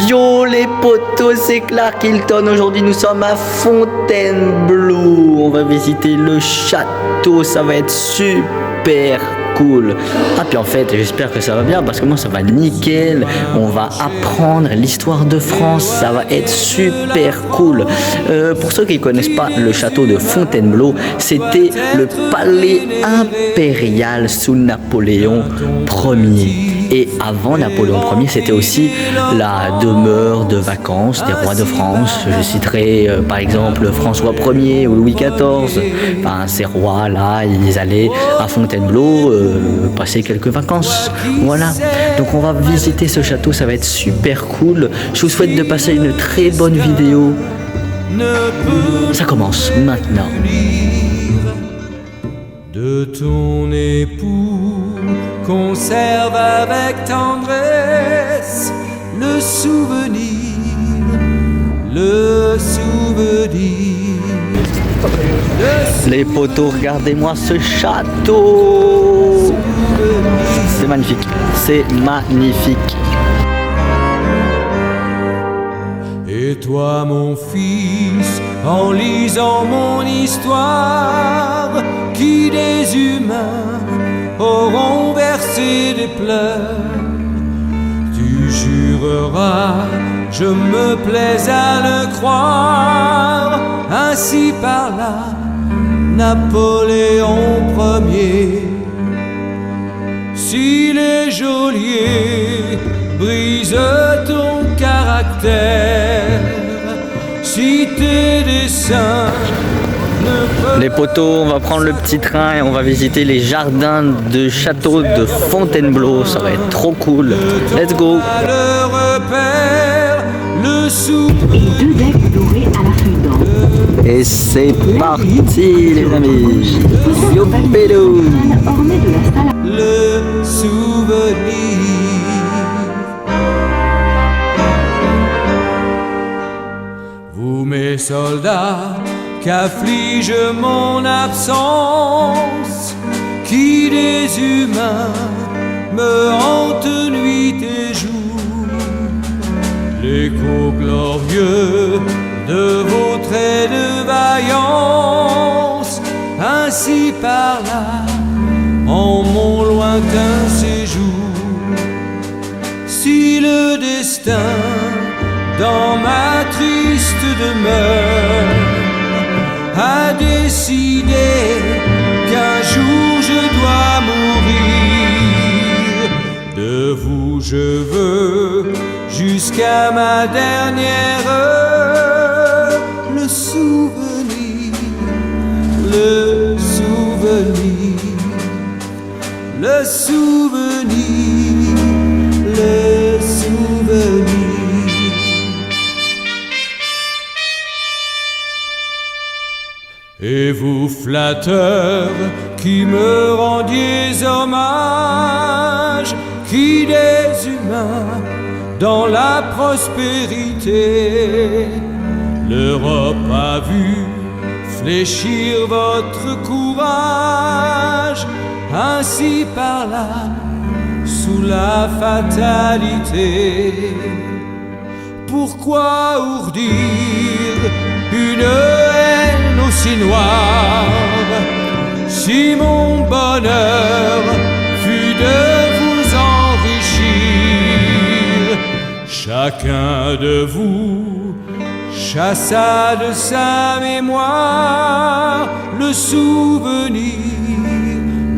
Yo les potos, c'est Clark Hilton. Aujourd'hui nous sommes à Fontainebleau. On va visiter le château, ça va être super cool. Ah puis en fait j'espère que ça va bien parce que moi ça va nickel. On va apprendre l'histoire de France, ça va être super cool. Pour ceux qui ne connaissent pas le château de Fontainebleau, c'était le palais impérial sous Napoléon Ier. Et avant Napoléon Ier, c'était aussi la demeure de vacances des rois de France. Je citerai par exemple François Ier ou Louis XIV. Enfin, ces rois-là, ils allaient à Fontainebleau passer quelques vacances. Voilà. Donc on va visiter ce château, ça va être super cool. Je vous souhaite de passer une très bonne vidéo. Ça commence maintenant. De ton époux, conserve avec tendresse le souvenir, le souvenir. Les potos, regardez-moi ce château. C'est magnifique, c'est magnifique. Et toi mon fils, en lisant mon histoire, qui des humains auront versé des pleurs, tu jureras, je me plais à le croire, ainsi parla Napoléon Ier. Si les geôliers brisent ton caractère, si tes dessins ne peuvent... Les potos, on va prendre le petit train et on va visiter les jardins de château de Fontainebleau. Ça va être trop cool. Let's go. Le repère, le Et deux decks dorés à la feuille d'or. Et c'est parti les amis. Yo pédo. Ornée de la salle le souvenir. Vous mes soldats, qu'afflige mon absence, qui des humains me hante nuit et jour, l'écho glorieux de vos traits de vaillance, ainsi parla en mon lointain séjour. Si le destin dans ma triste demeure a décidé qu'un jour je dois mourir, de vous je veux jusqu'à ma dernière heure le souvenir, le souvenir, le souvenir, le souvenir. Et vous flatteurs qui me rendiez hommage, qui des humains dans la prospérité, l'Europe a vu fléchir votre courage, ainsi parla sous la fatalité. Pourquoi ourdir une haine aussi noire, si mon bonheur fut de vous enrichir? Chacun de vous chassa de sa mémoire le souvenir,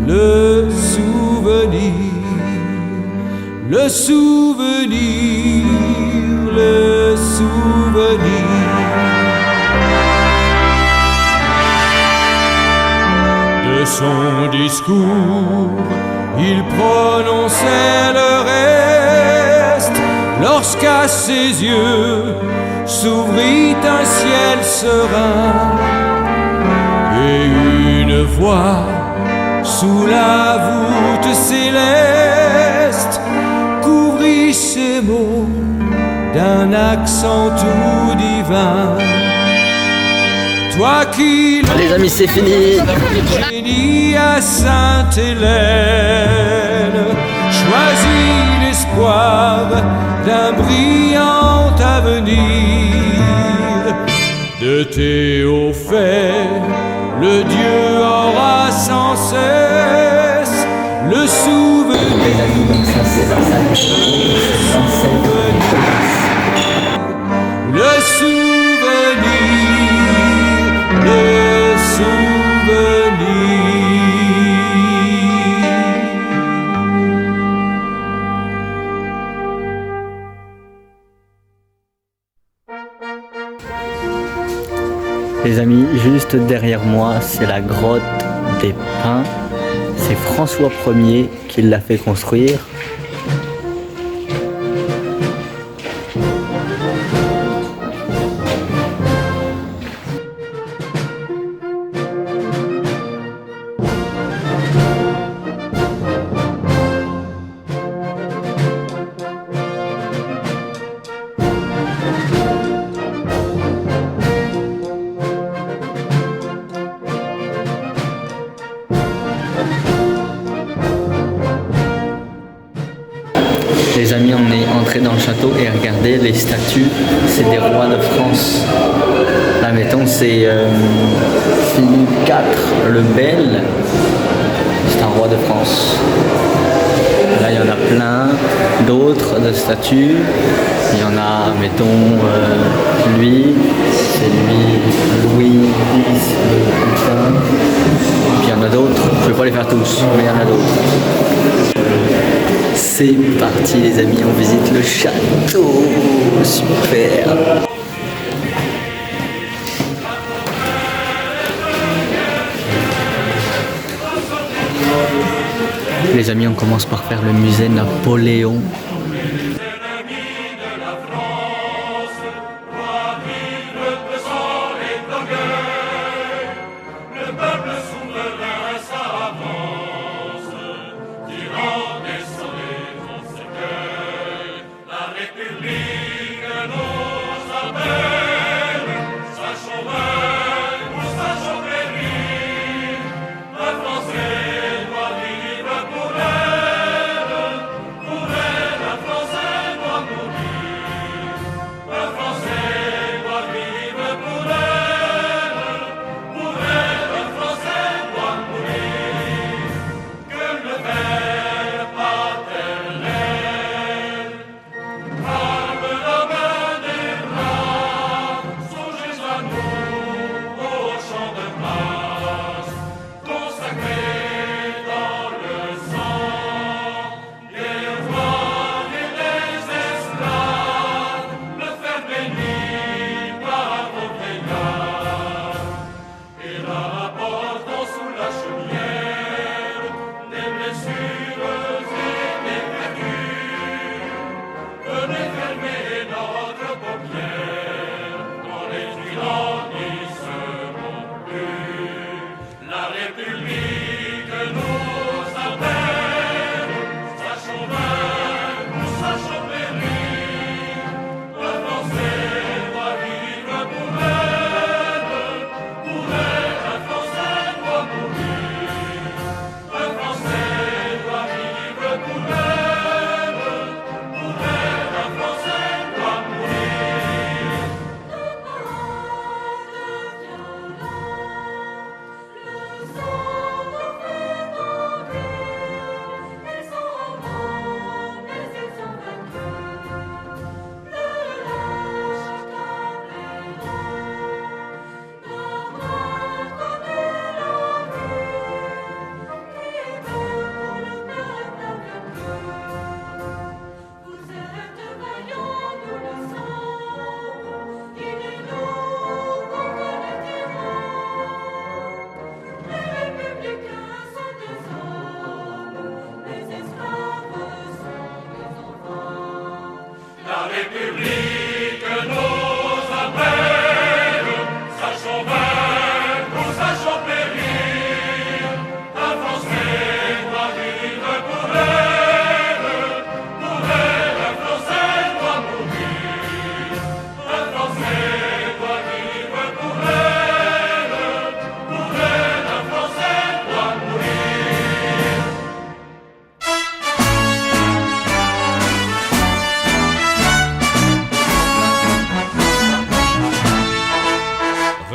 le souvenir, le souvenir, le souvenir. De son discours, il prononçait le reste, lorsqu'à ses yeux s'ouvrit un ciel serein, et une voix sous la voûte céleste couvrit ces mots d'un accent tout divin. Toi qui Les amis, c'est fini. génie à Sainte-Hélène, choisis l'espoir d'un brillant venir de Théophèle, le Dieu aura sans cesse le souvenir. Ça c'est la salle. Le souvenir, le souvenir. Les amis, juste derrière moi, c'est la grotte des Pins. C'est François Ier qui l'a fait construire. Les amis, on est entré dans le château et regardez les statues, c'est des rois de France. Là, mettons, c'est Philippe IV le Bel, c'est un roi de France. Là, il y en a plein d'autres de statues. Il y en a, mettons, lui, c'est lui, Louis X le Putain. Puis il y en a d'autres, je ne vais pas les faire tous, mais il y en a d'autres. C'est parti les amis, on visite le château, super. Les amis, on commence par faire le musée Napoléon.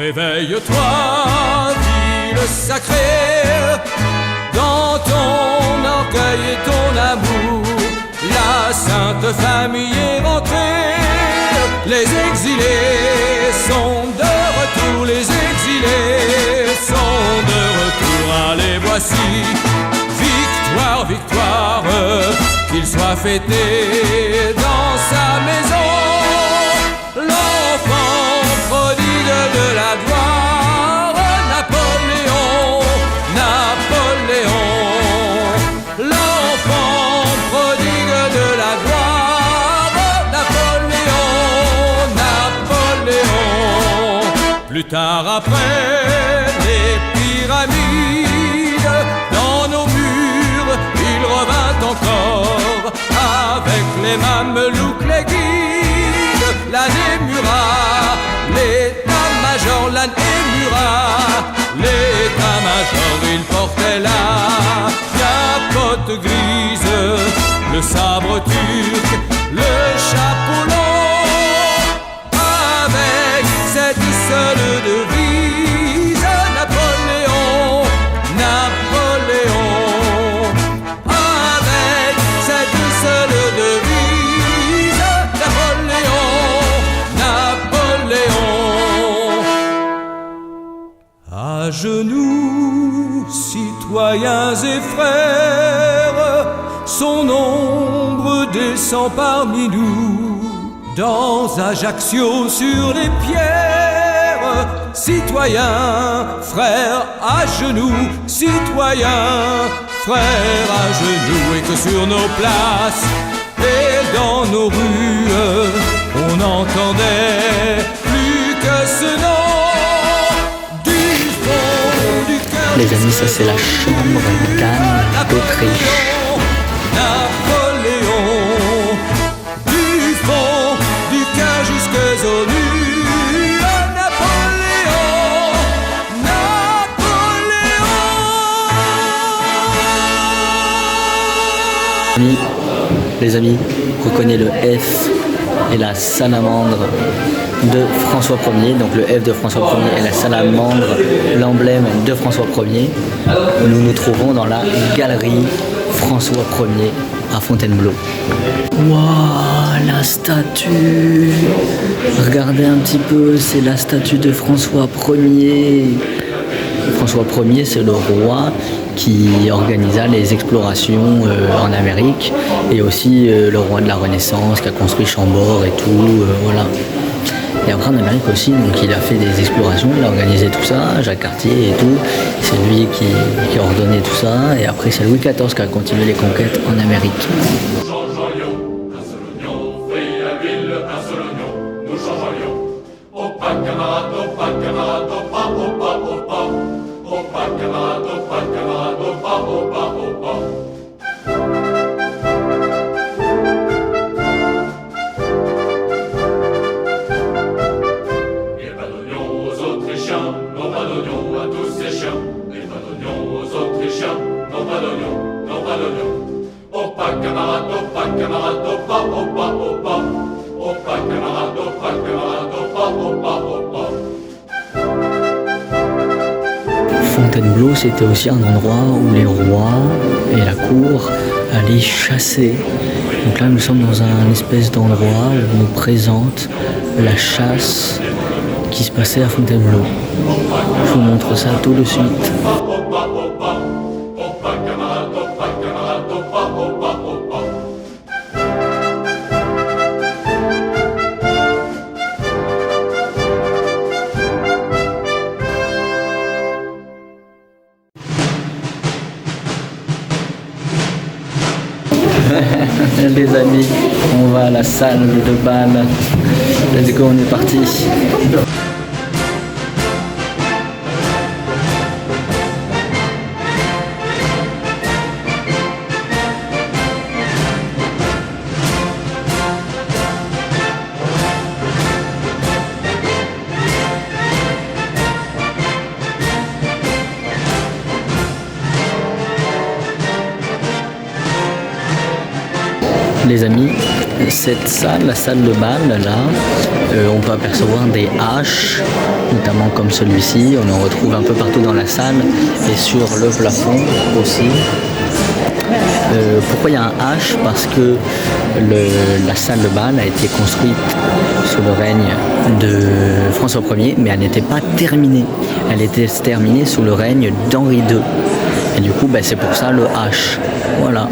Réveille-toi, ville sacrée, dans ton orgueil et ton amour, la Sainte Famille est rentrée. Les exilés sont de retour, les exilés sont de retour. Allez, voici, victoire, victoire, qu'il soit fêté dans sa maison. L'enfant prodigue de la gloire, Napoléon, Napoléon. L'enfant prodigue de la gloire, Napoléon, Napoléon. Plus tard après les pyramides, dans nos murs, il revint encore avec les mamelouks, les guides, l'âne et Murat, l'état-major, l'âne et Murat, l'état-major, il portait la capote grise, le sabre turc, le chapeau long, avec cette seule devise, Napoléon, Napoléon, avec cette seule devise, Napoléon, Napoléon. À genoux, citoyens et frères, son ombre descend parmi nous. Dans Ajaccio sur les pierres, citoyens, frères à genoux, citoyens, frères à genoux, et que sur nos places et dans nos rues, on n'entendait plus que ce nom du fond du cœur. Les amis, ça c'est la chambre d'Anne d'Autriche. Napoléon, du fond du cœur jusqu'aux nues, Napoléon, Napoléon. Les amis, reconnaissez le F et la salamandre de François Ier. Donc le F de François Ier et la salamandre, l'emblème de François Ier. Nous nous trouvons dans la galerie François Ier à Fontainebleau. Waouh, la statue! Regardez un petit peu, c'est la statue de François Ier. François Ier, c'est le roi qui organisa les explorations en Amérique et aussi le roi de la Renaissance qui a construit Chambord et tout, voilà. Et après en Amérique aussi, donc il a fait des explorations, il a organisé tout ça, Jacques Cartier et tout. C'est lui qui a ordonné tout ça. Et après c'est Louis XIV qui a continué les conquêtes en Amérique. Fontainebleau, c'était aussi un endroit où les rois et la cour allaient chasser. Donc là, nous sommes dans un espèce d'endroit où on nous présente la chasse qui se passait à Fontainebleau. Je vous montre ça tout de suite. Les amis, on va à la salle de bal. Let's go, on est parti. Les amis, cette salle, la salle de bal, là, on peut apercevoir des haches, notamment comme celui-ci. On en retrouve un peu partout dans la salle et sur le plafond aussi. Pourquoi il y a un H? Parce que la salle de bal a été construite sous le règne de François Ier, mais elle n'était pas terminée. Elle était terminée sous le règne d'Henri II. Et du coup, c'est pour ça le H. Voilà.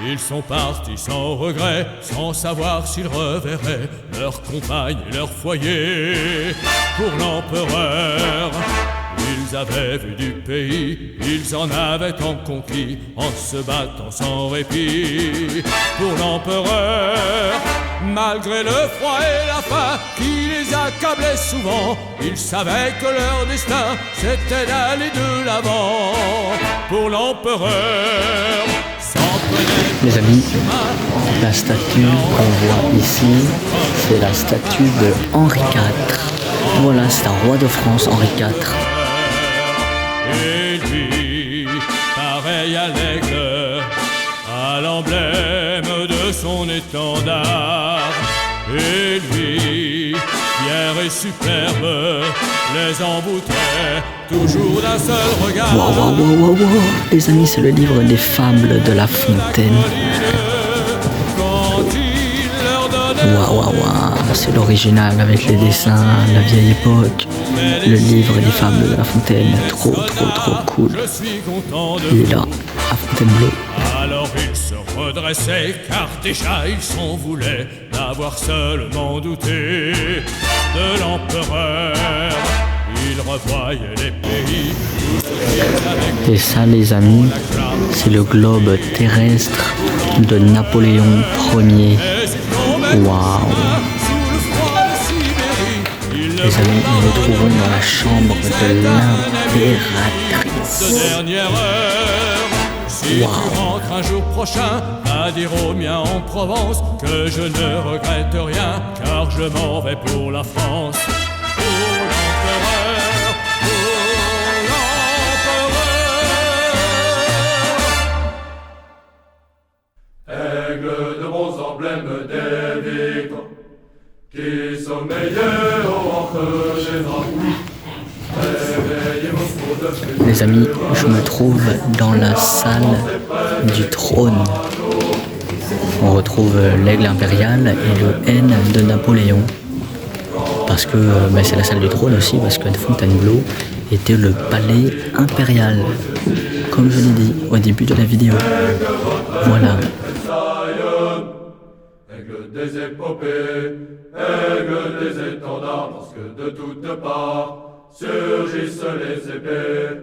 Ils sont partis sans regret, sans savoir s'ils reverraient leurs compagnes et leur foyer. Pour l'empereur, ils avaient vu du pays, ils en avaient tant conquis, en se battant sans répit. Pour l'empereur, malgré le froid et la faim qui les accablait souvent, ils savaient que leur destin, c'était d'aller de l'avant. Pour l'empereur, les amis, la statue qu'on voit ici, c'est la statue de Henri IV. Voilà, c'est un roi de France, Henri IV. Et lui, pareil à l'aigle, à l'emblème de son étendard. Et lui, fier et superbe, les emboutait toujours d'un seul regard. Wow. Les amis, c'est le livre des fables de La Fontaine. Waouh, c'est l'original avec les dessins, la vieille époque. Le livre des fables de La Fontaine, trop cool. Il est là, à Fontainebleau. Alors il se redressait, car déjà il s'en voulait d'avoir seulement douté de l'empereur. Il revoyait les pays. Et ça, les amis, c'est le globe terrestre de Napoléon Ier. Waouh! Les amis, nous nous trouvons dans la chambre de l'impératrice. Si tu rentres un jour prochain, à dire aux miens en Provence que je ne regrette rien, car je m'en vais pour la France. Pour l'empereur, pour l'empereur. Aigle de bons emblèmes des victoires, qui sommeillaient au ventre des drapeaux. Les amis, je me trouve dans la salle du trône. On retrouve l'aigle impérial et le N de Napoléon. Parce que c'est la salle du trône aussi, parce que Fontainebleau était le palais impérial. Comme je l'ai dit au début de la vidéo. Voilà. Aigle des épopées, aigle des étendards, parce que de toutes parts surgissent les épées.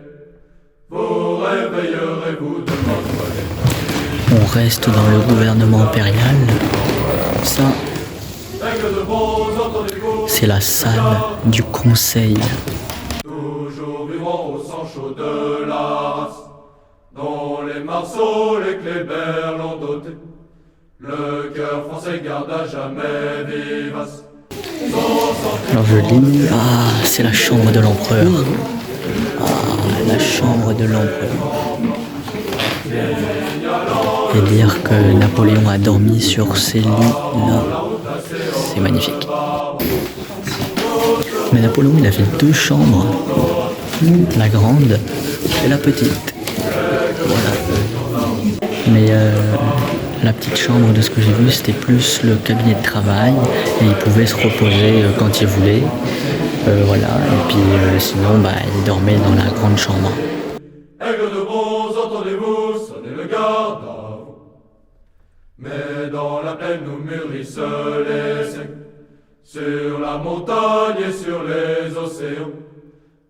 Vous réveillerez-vous de votre léthargie. On reste dans le gouvernement impérial. Ça, c'est la salle du conseil. Toujours vivant au sang chaud de la race, dont les Marceaux, les Kléber l'ont doté. Le cœur français garde à jamais vivace. Alors je lis, c'est la chambre de l'empereur. La chambre de l'empereur. Et dire que Napoléon a dormi sur ces lits-là, c'est magnifique. Mais Napoléon, il avait 2 chambres, la grande et la petite. Voilà. Mais la petite chambre, de ce que j'ai vu, c'était plus le cabinet de travail et il pouvait se reposer quand il voulait. Voilà. Et puis sinon, il dormait dans la grande chambre. Aigle de bronze, entendez-vous sonner le garde à vous. Mais dans la plaine nous mûrissent les secs, sur la montagne et sur les océans.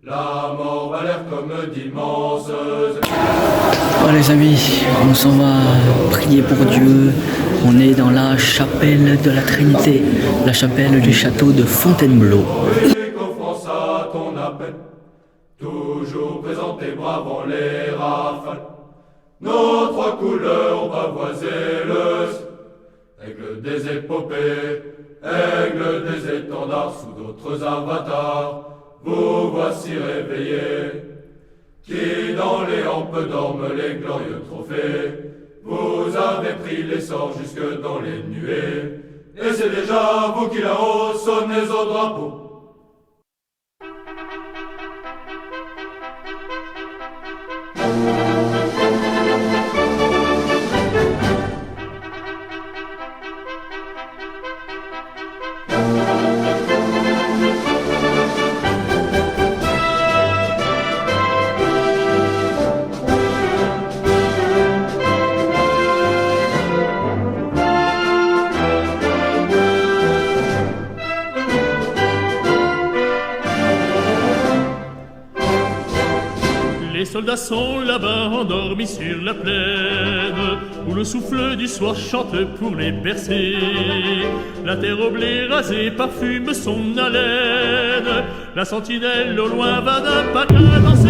La mort va l'air comme d'immenses ailes. Bon les amis, on s'en va prier pour Dieu. On est dans la chapelle de la Trinité, la chapelle du château de Fontainebleau. Qu'offrance à ton appel, toujours présent et brave en les rafales. Nos 3 couleurs pavoiser le ciel. Aigle des épopées, aigle des étendards, sous d'autres avatars. vous voici réveillés, qui dans les hampes dorment les glorieux trophées. Vous avez pris l'essor jusque dans les nuées, et c'est déjà vous qui là-haut sonnez au drapeau. Les soldats sont là-bas endormis sur la plaine, où le souffle du soir chante pour les bercer. La terre au blé rasé parfume son haleine, la sentinelle au loin va d'un pas qu'à danser.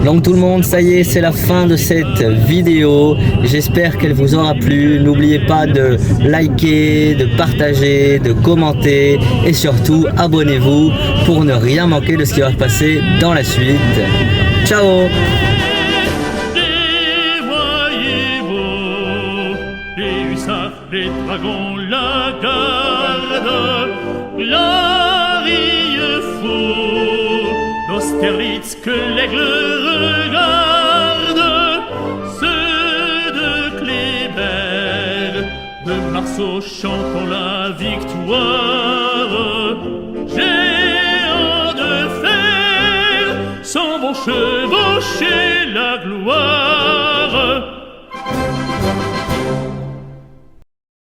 Donc tout le monde, ça y est, c'est la fin de cette vidéo. J'espère qu'elle vous aura plu. N'oubliez pas de liker, de partager, de commenter et surtout abonnez-vous pour ne rien manquer de ce qui va se passer dans la suite. Ciao! Les voyez-vous, les hussards, les dragons, la garde, l'arille fou d'Austerlitz que l'aigle regarde, ceux de Kléber, de Marceau chantant la victoire.